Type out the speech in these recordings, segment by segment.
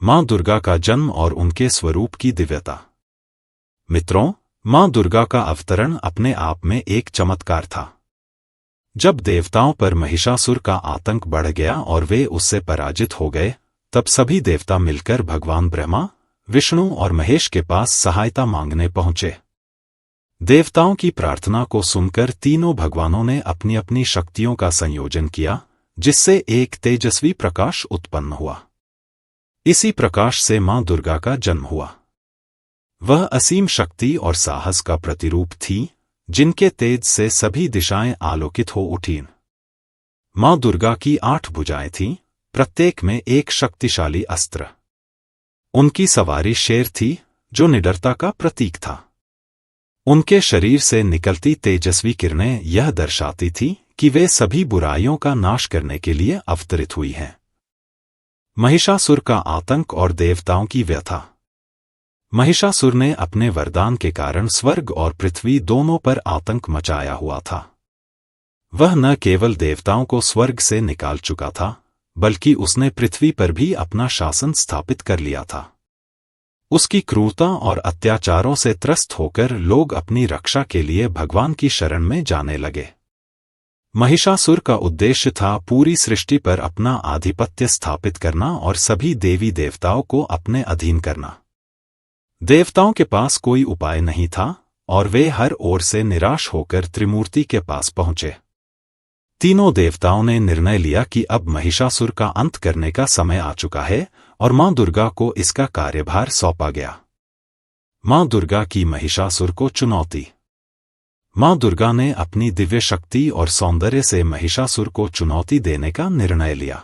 माँ दुर्गा का जन्म और उनके स्वरूप की दिव्यता। मित्रों, माँ दुर्गा का अवतरण अपने आप में एक चमत्कार था। जब देवताओं पर महिषासुर का आतंक बढ़ गया और वे उससे पराजित हो गए, तब सभी देवता मिलकर भगवान ब्रह्मा, विष्णु और महेश के पास सहायता मांगने पहुंचे। देवताओं की प्रार्थना को सुनकर तीनों भगवानों ने अपनी अपनी शक्तियों का संयोजन किया, जिससे एक तेजस्वी प्रकाश उत्पन्न हुआ। इसी प्रकाश से माँ दुर्गा का जन्म हुआ। वह असीम शक्ति और साहस का प्रतिरूप थी, जिनके तेज से सभी दिशाएं आलोकित हो उठीं। माँ दुर्गा की 8 भुजाएं थीं, प्रत्येक में एक शक्तिशाली अस्त्र। उनकी सवारी शेर थी, जो निडरता का प्रतीक था। उनके शरीर से निकलती तेजस्वी किरणें यह दर्शाती थी कि वे सभी बुराइयों का नाश करने के लिए अवतरित हुई हैं। महिषासुर का आतंक और देवताओं की व्यथा। महिषासुर ने अपने वरदान के कारण स्वर्ग और पृथ्वी दोनों पर आतंक मचाया हुआ था। वह न केवल देवताओं को स्वर्ग से निकाल चुका था, बल्कि उसने पृथ्वी पर भी अपना शासन स्थापित कर लिया था। उसकी क्रूरता और अत्याचारों से त्रस्त होकर लोग अपनी रक्षा के लिए भगवान की शरण में जाने लगे। महिषासुर का उद्देश्य था पूरी सृष्टि पर अपना आधिपत्य स्थापित करना और सभी देवी देवताओं को अपने अधीन करना। देवताओं के पास कोई उपाय नहीं था और वे हर ओर से निराश होकर त्रिमूर्ति के पास पहुंचे। तीनों देवताओं ने निर्णय लिया कि अब महिषासुर का अंत करने का समय आ चुका है और माँ दुर्गा को इसका कार्यभार सौंपा गया। माँ दुर्गा की महिषासुर को चुनौती। माँ दुर्गा ने अपनी दिव्य शक्ति और सौंदर्य से महिषासुर को चुनौती देने का निर्णय लिया।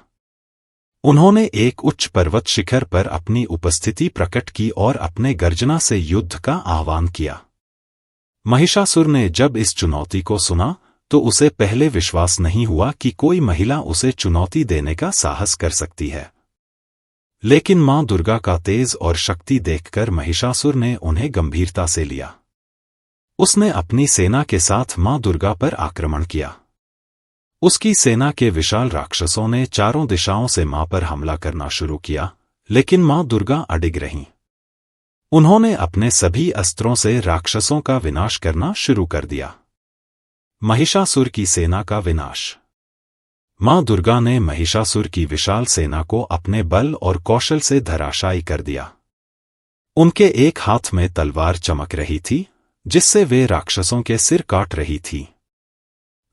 उन्होंने एक उच्च पर्वत शिखर पर अपनी उपस्थिति प्रकट की और अपने गर्जना से युद्ध का आह्वान किया। महिषासुर ने जब इस चुनौती को सुना, तो उसे पहले विश्वास नहीं हुआ कि कोई महिला उसे चुनौती देने का साहस कर सकती है। लेकिन माँ दुर्गा का तेज और शक्ति देखकर महिषासुर ने उन्हें गंभीरता से लिया। उसने अपनी सेना के साथ माँ दुर्गा पर आक्रमण किया। उसकी सेना के विशाल राक्षसों ने चारों दिशाओं से माँ पर हमला करना शुरू किया, लेकिन माँ दुर्गा अडिग रहीं। उन्होंने अपने सभी अस्त्रों से राक्षसों का विनाश करना शुरू कर दिया। महिषासुर की सेना का विनाश। माँ दुर्गा ने महिषासुर की विशाल सेना को अपने बल और कौशल से धराशायी कर दिया। उनके एक हाथ में तलवार चमक रही थी, जिससे वे राक्षसों के सिर काट रही थी।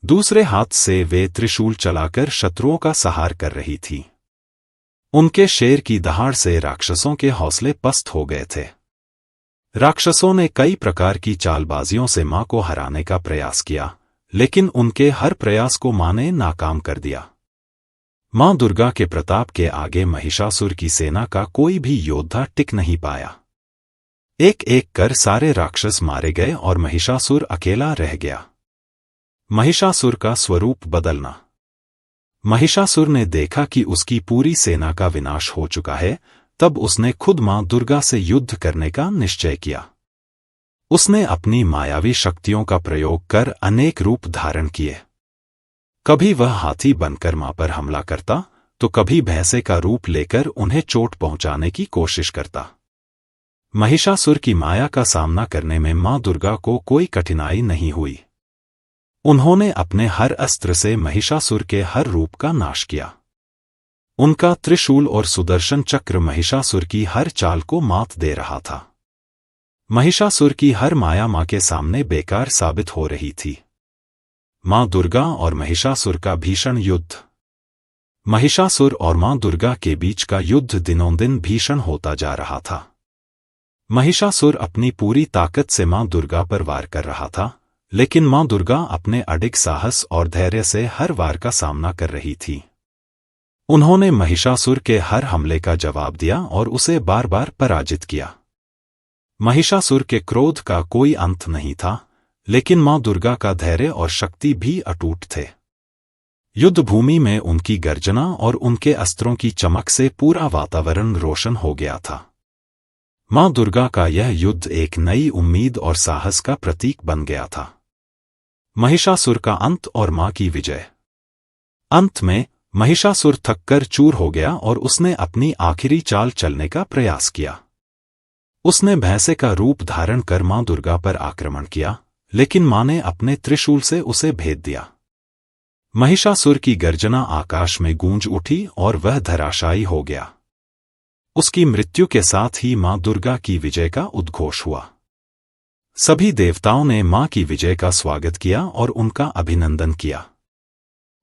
दूसरे हाथ से वे त्रिशूल चलाकर शत्रुओं का संहार कर रही थी। उनके शेर की दहाड़ से राक्षसों के हौसले पस्त हो गए थे। राक्षसों ने कई प्रकार की चालबाजियों से माँ को हराने का प्रयास किया, लेकिन उनके हर प्रयास को माँ ने नाकाम कर दिया। माँ दुर्गा के प्रताप के आगे महिषासुर की सेना का कोई भी योद्धा टिक नहीं पाया। एक एक कर सारे राक्षस मारे गए और महिषासुर अकेला रह गया। महिषासुर का स्वरूप बदलना। महिषासुर ने देखा कि उसकी पूरी सेना का विनाश हो चुका है, तब उसने खुद माँ दुर्गा से युद्ध करने का निश्चय किया। उसने अपनी मायावी शक्तियों का प्रयोग कर अनेक रूप धारण किए। कभी वह हाथी बनकर माँ पर हमला करता, तो कभी भैंसे का रूप लेकर उन्हें चोट पहुंचाने की कोशिश करता। महिषासुर की माया का सामना करने में माँ दुर्गा को कोई कठिनाई नहीं हुई। उन्होंने अपने हर अस्त्र से महिषासुर के हर रूप का नाश किया। उनका त्रिशूल और सुदर्शन चक्र महिषासुर की हर चाल को मात दे रहा था। महिषासुर की हर माया माँ के सामने बेकार साबित हो रही थी। माँ दुर्गा और महिषासुर का भीषण युद्ध। महिषासुर और माँ दुर्गा के बीच का युद्ध दिनों दिन भीषण होता जा रहा था। महिषासुर अपनी पूरी ताकत से माँ दुर्गा पर वार कर रहा था, लेकिन माँ दुर्गा अपने अडिग साहस और धैर्य से हर वार का सामना कर रही थी। उन्होंने महिषासुर के हर हमले का जवाब दिया और उसे बार बार पराजित किया। महिषासुर के क्रोध का कोई अंत नहीं था, लेकिन माँ दुर्गा का धैर्य और शक्ति भी अटूट थे। युद्ध भूमि में उनकी गर्जना और उनके अस्त्रों की चमक से पूरा वातावरण रोशन हो गया था। माँ दुर्गा का यह युद्ध एक नई उम्मीद और साहस का प्रतीक बन गया था। महिषासुर का अंत और माँ की विजय। अंत में महिषासुर थककर चूर हो गया और उसने अपनी आखिरी चाल चलने का प्रयास किया। उसने भैंसे का रूप धारण कर मां दुर्गा पर आक्रमण किया, लेकिन मां ने अपने त्रिशूल से उसे भेद दिया। महिषासुर की गर्जना आकाश में गूंज उठी और वह धराशायी हो गया। उसकी मृत्यु के साथ ही मां दुर्गा की विजय का उद्घोष हुआ। सभी देवताओं ने मां की विजय का स्वागत किया और उनका अभिनंदन किया।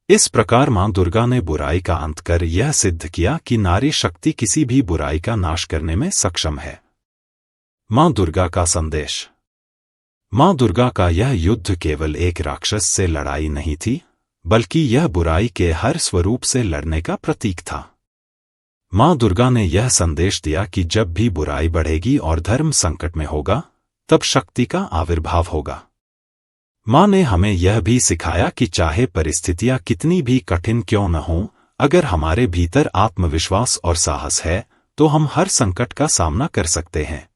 इस प्रकार मां दुर्गा ने बुराई का अंत कर यह सिद्ध किया कि नारी शक्ति किसी भी बुराई का नाश करने में सक्षम है। मां दुर्गा का संदेश। मां दुर्गा का यह युद्ध केवल एक राक्षस से लड़ाई नहीं थी, बल्कि यह बुराई के हर स्वरूप से लड़ने का प्रतीक था। मां दुर्गा ने यह संदेश दिया कि जब भी बुराई बढ़ेगी और धर्म संकट में होगा, तब शक्ति का आविर्भाव होगा। मां ने हमें यह भी सिखाया कि चाहे परिस्थितियां कितनी भी कठिन क्यों न हों, अगर हमारे भीतर आत्मविश्वास और साहस है, तो हम हर संकट का सामना कर सकते हैं।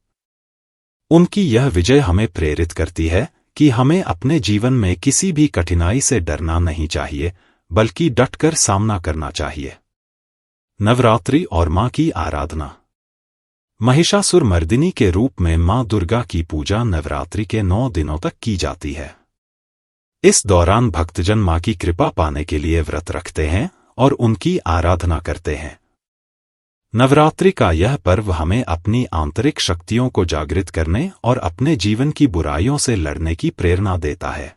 उनकी यह विजय हमें प्रेरित करती है कि हमें अपने जीवन में किसी भी कठिनाई से डरना नहीं चाहिए, बल्कि डटकर सामना करना चाहिए। नवरात्रि और मां की आराधना। महिषासुर मर्दिनी के रूप में मां दुर्गा की पूजा नवरात्रि के 9 दिनों तक की जाती है। इस दौरान भक्तजन मां की कृपा पाने के लिए व्रत रखते हैं और उनकी आराधना करते हैं। नवरात्रि का यह पर्व हमें अपनी आंतरिक शक्तियों को जागृत करने और अपने जीवन की बुराइयों से लड़ने की प्रेरणा देता है।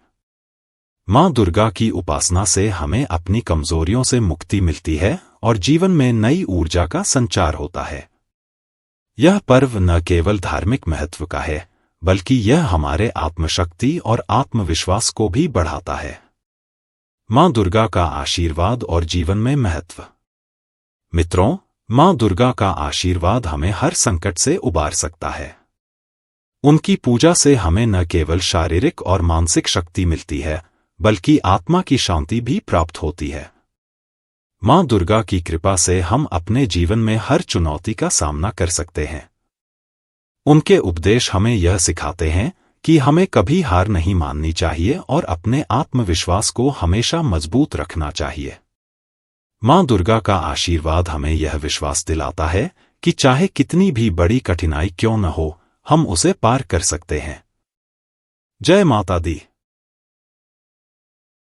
मां दुर्गा की उपासना से हमें अपनी कमजोरियों से मुक्ति मिलती है और जीवन में नई ऊर्जा का संचार होता है। यह पर्व न केवल धार्मिक महत्व का है, बल्कि यह हमारे आत्मशक्ति और आत्मविश्वास को भी बढ़ाता है। मां दुर्गा का आशीर्वाद और जीवन में महत्व। मित्रों, मां दुर्गा का आशीर्वाद हमें हर संकट से उबार सकता है। उनकी पूजा से हमें न केवल शारीरिक और मानसिक शक्ति मिलती है, बल्कि आत्मा की शांति भी प्राप्त होती है। मां दुर्गा की कृपा से हम अपने जीवन में हर चुनौती का सामना कर सकते हैं। उनके उपदेश हमें यह सिखाते हैं कि हमें कभी हार नहीं माननी चाहिए और अपने आत्मविश्वास को हमेशा मजबूत रखना चाहिए। मां दुर्गा का आशीर्वाद हमें यह विश्वास दिलाता है कि चाहे कितनी भी बड़ी कठिनाई क्यों न हो, हम उसे पार कर सकते हैं। जय माता दी।